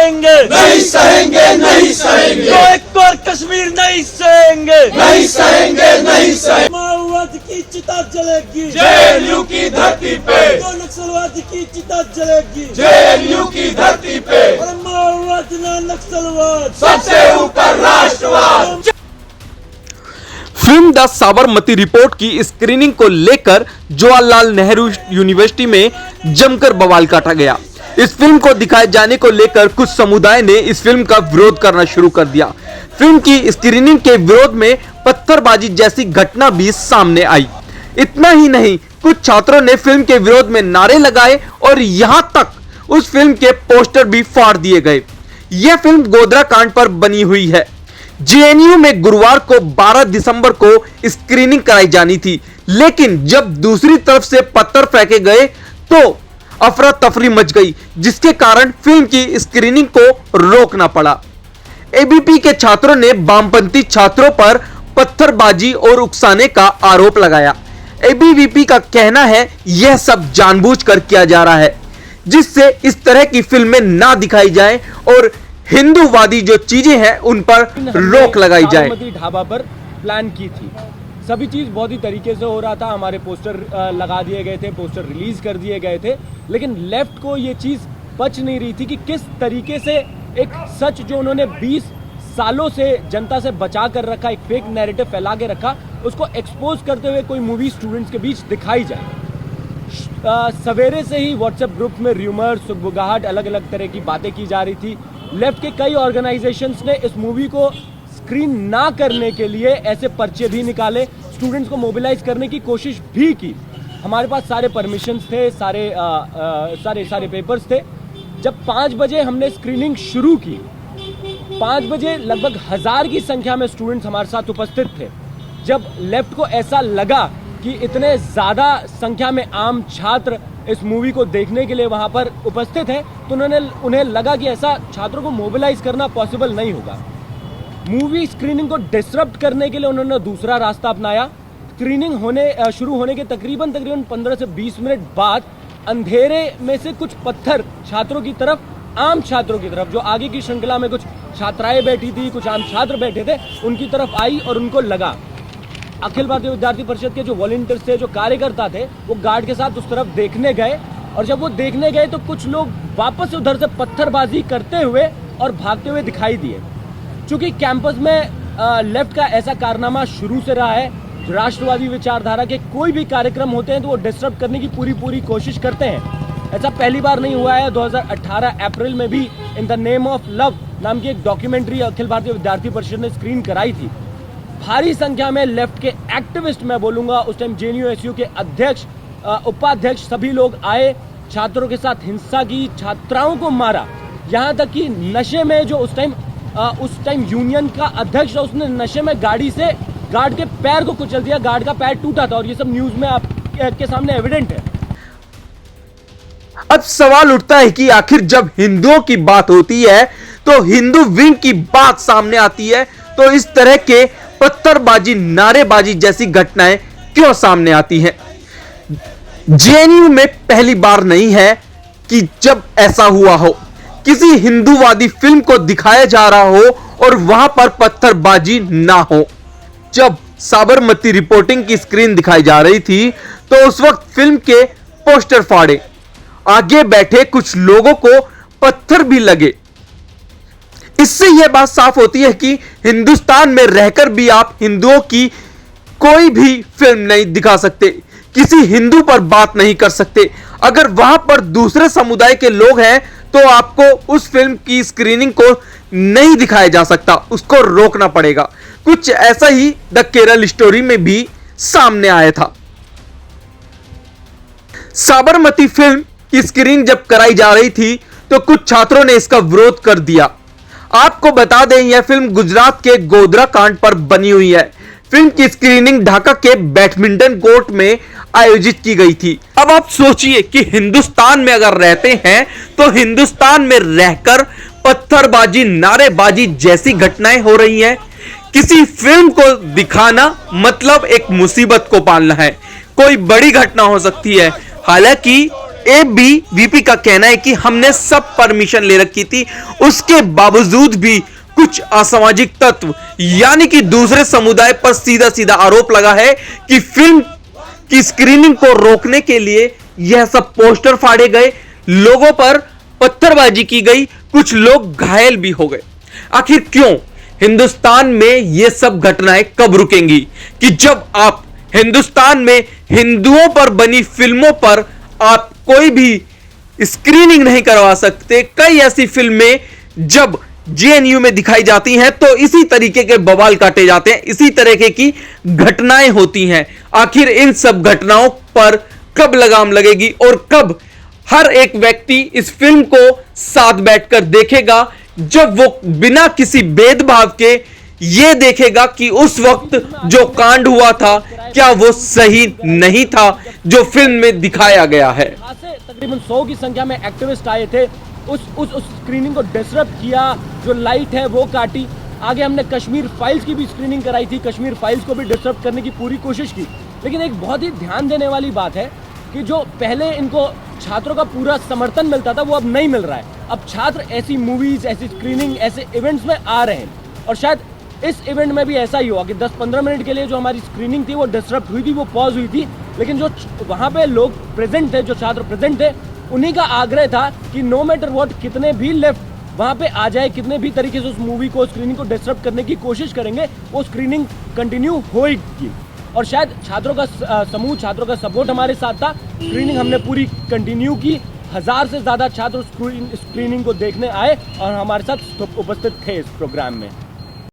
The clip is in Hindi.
सहेंगे, नहीं सहेंगे, नहीं सहेंगे, तो एक और कश्मीर नहीं सहेंगे, नहीं सहेंगे, नहीं सहेंगे। माओवाद की चिता जलेगी जेएनयू की धरती पे, तो नक्सलवाद की चिता जलेगी जेएनयू की धरती पे, और माओवाद ना नक्सलवाद, सबसे ऊपर राष्ट्रवाद। फिल्म द साबरमती रिपोर्ट की स्क्रीनिंग को लेकर जवाहरलाल नेहरू यूनिवर्सिटी में जमकर बवाल काटा गया। इस फिल्म को दिखाए जाने को लेकर कुछ समुदाय ने इस फिल्म का विरोध करना शुरू कर दिया। फिल्म की स्क्रीनिंग के विरोध में पत्थरबाजी जैसी घटना भी सामने आई। इतना ही नहीं, कुछ छात्रों ने फिल्म के विरोध में नारे लगाए और यहां तक उस फिल्म के पोस्टर भी फाड़ दिए गए। यह फिल्म गोधरा कांड पर बनी हुई है। जेएनयू में गुरुवार को 12 दिसंबर को स्क्रीनिंग कराई जानी थी, लेकिन जब दूसरी तरफ से पत्थर फेंके गए तो अफरा तफरी मच गई, जिसके कारण फिल्म की स्क्रीनिंग को रोकना पड़ा। एबीपी के छात्रों ने वामपंथी छात्रों पर पत्थरबाजी और उकसाने का आरोप लगाया। एबीवीपी का कहना है यह सब जानबूझकर किया जा रहा है, जिससे इस तरह की फिल्में ना दिखाई जाएं और हिंदूवादी जो चीजें हैं उन पर रोक लगाई जाए। साबरमती ढाबा पर प्लान की थी, सभी चीज बहुत ही तरीके से हो रहा था। हमारे पोस्टर लगा दिए गए थे, पोस्टर रिलीज कर दिए गए थे, लेकिन लेफ्ट को ये चीज बच नहीं रही थी कि किस तरीके से एक सच जो उन्होंने 20 सालों से जनता से बचा कर रखा, एक फेक नैरेटिव फैला के रखा, उसको एक्सपोज करते हुए कोई मूवी स्टूडेंट्स के बीच दिखाई जाए। सवेरे से ही व्हाट्सएप ग्रुप में र्यूमर, सुगबुगाहट, अलग अलग तरह की बातें की जा रही थी। लेफ्ट के कई ऑर्गेनाइजेशंस ने इस मूवी को स्क्रीन ना करने के लिए ऐसे पर्चे भी निकाले, स्टूडेंट्स को मोबिलाइज करने की कोशिश भी की। हमारे पास सारे परमिशंस थे, सारे पेपर्स थे। जब 5 बजे हमने स्क्रीनिंग शुरू की, 5 बजे लगभग 1000 की संख्या में स्टूडेंट्स हमारे साथ उपस्थित थे। जब लेफ्ट को ऐसा लगा कि इतने ज़्यादा संख्या में आम छात्र इस मूवी को देखने के लिए वहां पर उपस्थित हैं, तो उन्हें लगा कि ऐसा छात्रों को मोबिलाइज करना पॉसिबल नहीं होगा। मूवी स्क्रीनिंग को डिसरप्ट करने के लिए उन्होंने दूसरा रास्ता अपनाया। स्क्रीनिंग शुरू होने के तकरीबन 15 से 20 मिनट बाद अंधेरे में से कुछ पत्थर छात्रों की तरफ, आम छात्रों की तरफ, जो आगे की श्रृंखला में कुछ छात्राएं बैठी थी, कुछ आम छात्र बैठे थे, उनकी तरफ आई और उनको लगा। अखिल भारतीय विद्यार्थी परिषद के जो वॉलंटियर्स थे, जो कार्यकर्ता थे, वो गार्ड के साथ उस तरफ देखने गए, और जब वो देखने गए तो कुछ लोग वापस उधर से पत्थरबाजी करते हुए और भागते हुए दिखाई दिए। चूंकि कैंपस में लेफ्ट का ऐसा कारनामा शुरू से रहा है, राष्ट्रवादी विचारधारा के कोई भी कार्यक्रम होते हैं तो वो डिस्टर्ब करने की पूरी कोशिश करते हैं। ऐसा पहली बार नहीं हुआ है। 2018 अप्रैल में भी in the name of love नाम की एक डॉक्यूमेंट्री अखिल भारतीय विद्यार्थी परिषद ने स्क्रीन कराई थी। भारी संख्या में लेफ्ट के एक्टिविस्ट, मैं बोलूंगा उस टाइम जेएनयू के अध्यक्ष, उपाध्यक्ष, सभी लोग आए, छात्रों के साथ हिंसा की, छात्राओं को मारा, यहाँ तक कि नशे में जो उस टाइम यूनियन का अध्यक्ष था, उसने नशे में गाड़ी से गार्ड के पैर को कुचल दिया, गार्ड का पैर टूटा था, और ये सब न्यूज में आपके सामने एविडेंट है। अब सवाल उठता है कि आखिर जब हिंदुओं की बात होती है तो हिंदू विंग की बात सामने आती है तो इस तरह के पत्थरबाजी, नारेबाजी जैसी घटनाएं क्यों सामने आती हैं? जेएनयू में पहली बार नहीं है कि जब ऐसा हुआ हो, किसी हिंदूवादी फिल्म को दिखाया जा रहा हो और वहां पर पत्थरबाजी ना हो। जब साबरमती रिपोर्टिंग की स्क्रीन दिखाई जा रही थी तो उस वक्त फिल्म के पोस्टर फाड़े, आगे बैठे कुछ लोगों को पत्थर भी लगे। इससे यह बात साफ होती है कि हिंदुस्तान में रहकर भी आप हिंदुओं की कोई भी फिल्म नहीं दिखा सकते, किसी हिंदू पर बात नहीं कर सकते। अगर वहां पर दूसरे समुदाय के लोग हैं तो आपको उस फिल्म की स्क्रीनिंग को नहीं दिखाया जा सकता, उसको रोकना पड़ेगा। कुछ ऐसा ही द केरल स्टोरी में भी सामने आया था। साबरमती फिल्म की स्क्रीनिंग जब कराई जा रही थी तो कुछ छात्रों ने इसका विरोध कर दिया। आपको बता दें, यह फिल्म गुजरात के गोधरा कांड पर बनी हुई है। फिल्म की स्क्रीनिंग ढाका के बैडमिंटन कोर्ट में आयोजित की गई थी। अब आप सोचिए कि हिंदुस्तान में अगर रहते हैं तो हिंदुस्तान में रहकर पत्थरबाजी, नारेबाजी जैसी घटनाएं हो रही हैं। किसी फिल्म को दिखाना मतलब एक मुसीबत को पालना है, कोई बड़ी घटना हो सकती है। हालांकि एबीवीपी का कहना है कि हमने सब परमिशन ले रखी थी, उसके बावजूद भी कुछ असामाजिक तत्व यानी कि दूसरे समुदाय पर सीधा सीधा आरोप लगा है कि फिल्म की स्क्रीनिंग को रोकने के लिए यह सब पोस्टर फाड़े गए, लोगों पर पत्थरबाजी की गई, कुछ लोग घायल भी हो गए। आखिर क्यों? हिंदुस्तान में यह सब घटनाएं कब रुकेंगी कि जब आप हिंदुस्तान में हिंदुओं पर बनी फिल्मों पर आप कोई भी स्क्रीनिंग नहीं करवा सकते। कई ऐसी फिल्में जब जेएनयू में दिखाई जाती हैं तो इसी तरीके के बवाल काटे जाते हैं, इसी तरीके की घटनाएं होती हैं। आखिर इन सब घटनाओं पर कब लगाम लगेगी और कब हर एक व्यक्ति इस फिल्म को साथ बैठकर देखेगा, जब वो बिना किसी भेदभाव के ये देखेगा कि उस वक्त जो कांड हुआ था क्या वो सही नहीं था जो फिल्म में दिखाया गया है। आज से तकरीबन 100 की संख्या में एक्टिविस्ट आए थे, उस स्क्रीनिंग को डिसरप्ट किया, जो लाइट है वो काटी। आगे हमने कश्मीर फाइल्स की भी स्क्रीनिंग कराई थी, कश्मीर फाइल्स को भी डिसरप्ट करने की पूरी कोशिश की। लेकिन एक बहुत ही ध्यान देने वाली बात है कि जो पहले इनको छात्रों का पूरा समर्थन मिलता था वो अब नहीं मिल रहा है। अब छात्र ऐसी मूवीज, ऐसी स्क्रीनिंग, ऐसे इवेंट्स में आ रहे हैं और शायद इस इवेंट में भी ऐसा ही हुआ कि 10-15 मिनट के लिए जो हमारी स्क्रीनिंग थी वो डिसरप्ट हुई थी, वो पॉज हुई थी। लेकिन जो वहाँ पे लोग प्रेजेंट थे, जो छात्र प्रेजेंट थे, उन्हीं का आग्रह था कि नो मैटर व्हाट, कितने भी लेफ्ट वहाँ पे आ जाए, कितने भी तरीके से उस मूवी को, स्क्रीनिंग को डिसरप्ट करने की कोशिश करेंगे, वो स्क्रीनिंग कंटिन्यू होगी। और शायद छात्रों का समूह, छात्रों का सपोर्ट हमारे साथ था। स्क्रीनिंग हमने पूरी कंटिन्यू की, 1000 से ज़्यादा छात्र स्क्रीनिंग को देखने आए और हमारे साथ उपस्थित थे इस प्रोग्राम में।